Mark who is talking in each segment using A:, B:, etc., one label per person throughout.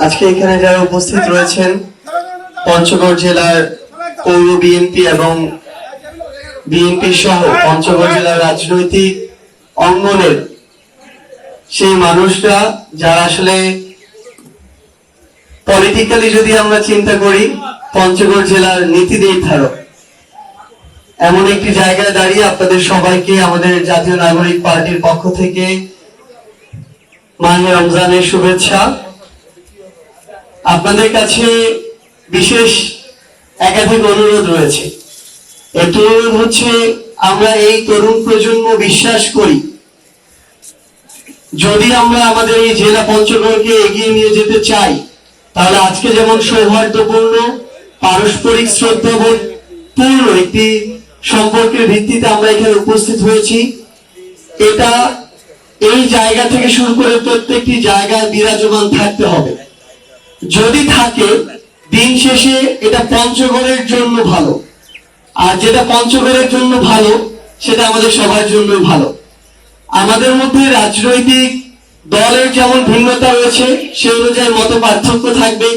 A: আজকে এখানে যারা উপস্থিত রয়েছেন পঞ্চগড় জেলার পৌর বিএনপি এবং বিএনপি সহ পঞ্চগড় জেলার রাজনৈতিক অঙ্গনের সেই মানুষরা যারা আসলে পলিটিক্যালি যদি আমরা চিন্তা করি পঞ্চগড় জেলার নীতি নির্ধারক, এমন একটি জায়গায় দাঁড়িয়ে আপনাদের সবাইকে আমাদের জাতীয় নাগরিক পার্টির পক্ষ থেকে মাহে রমজানের শুভেচ্ছা। আপনাদের কাছে বিশেষ একাধিক অনুরোধ রয়েছে। একটি অনুরোধ হচ্ছে, আমরা এই তরুণ প্রজন্ম বিশ্বাস করি যদি আমরা আমাদের এই জেলা পঞ্চগড়কে এগিয়ে নিয়ে যেতে চাই, তাহলে আজকে যেমন সৌহার্দ্যপূর্ণ পারস্পরিক শ্রদ্ধাবোধ পূর্ণ একটি সম্পর্কের ভিত্তিতে আমরা এখানে উপস্থিত হয়েছি, এটা এই জায়গা থেকে শুরু করে প্রত্যেকটি জায়গায় বিরাজমান থাকতে হবে। যদি থাকে, দিন শেষে এটা পঞ্চগড়ের জন্য ভালো, আর যেটা পঞ্চগড়ের জন্য ভালো সেটা আমাদের সবার জন্য ভালো। আমাদের মধ্যে রাজনৈতিক দলের যেমন ভিন্নতা রয়েছে, সে অনুযায়ী মত পার্থক্য থাকবে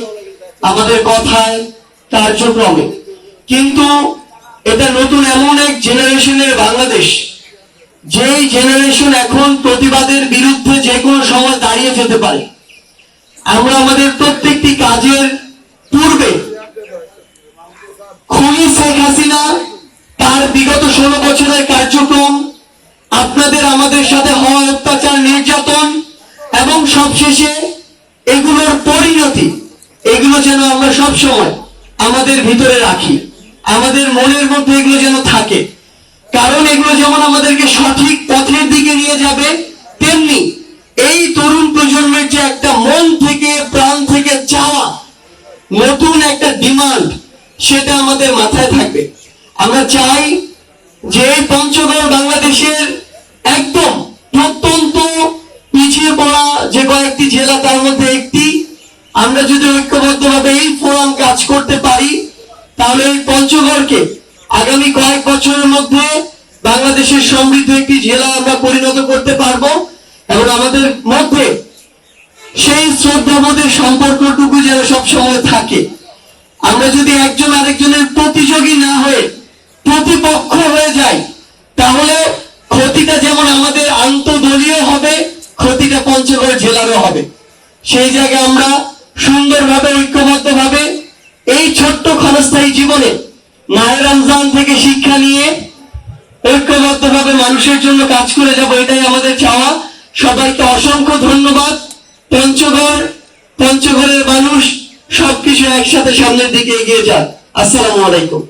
A: আমাদের কথায় কার্যক্রমে, কিন্তু এটা নতুন এমন এক জেনারেশনের বাংলাদেশ, যেই জেনারেশন এখন প্রতিবাদের বিরুদ্ধে যে কোনো সময় দাঁড়িয়ে যেতে পারে। আমরা আমাদের প্রত্যেকটি কাজের পূর্বে খুনি শেখ হাসিনা তার বিগত 16 বছরের কার্যক্রম, আপনাদের আমাদের সাথে হওয়া অত্যাচার নির্যাতন এবং সবশেষে এগুলোর পরিণতি, এগুলো যেন আমরা সব সময় আমাদের ভিতরে রাখি, আমাদের মনের মধ্যে এগুলো যেন থাকে। কারণ এগুলো যেমন আমাদেরকে সঠিক পথের দিকে নিয়ে যাবে, তেমনি এই তরুণ প্রজন্মের যে একটা মন থেকে প্রাণ থেকে চাওয়া নতুন একটা ডিমান্ড, সেটা আমাদের মাথায় থাকবে। আমরা চাই যে পঞ্চগড় বাংলাদেশের একদম প্রত্যন্ত পিছিয়ে পড়া যে কয়েকটি জেলা, তার মধ্যে একটি। আমরা যদি ঐক্যবদ্ধভাবে এই ফোরাম কাজ করতে পারি, তাহলে এই পঞ্চগড়কে আগামী কয়েক বছরের মধ্যে বাংলাদেশের সমৃদ্ধ একটি জেলা আমরা পরিণত করতে পারবো, এবং আমাদের মধ্যে সেই শ্রদ্ধাবোধের সম্পর্কটুকু যেন সবসময় থাকে। আমরা যদি একজন আরেকজনের প্রতিযোগী না হয়ে প্রতিপক্ষ হয়ে যাই, তাহলে ক্ষতিটা যেমন আমাদের আন্তঃদলীয় হবে, ক্ষতিটা পঞ্চগড় জেলারও হবে। সেই জায়গায় আমরা সুন্দরভাবে ঐক্যবদ্ধভাবে এই ছোট্ট ক্ষণস্থায়ী জীবনে মাহে রমজান থেকে শিক্ষা নিয়ে ঐক্যবদ্ধভাবে মানুষের জন্য কাজ করে যাব, এটাই আমাদের চাওয়া। সবাইকে অসংখ্য ধন্যবাদ। পঞ্চগড়ের মানুষ সবকিছু একসাথে সামনের দিকে এগিয়ে যাক। আসসালামু আলাইকুম।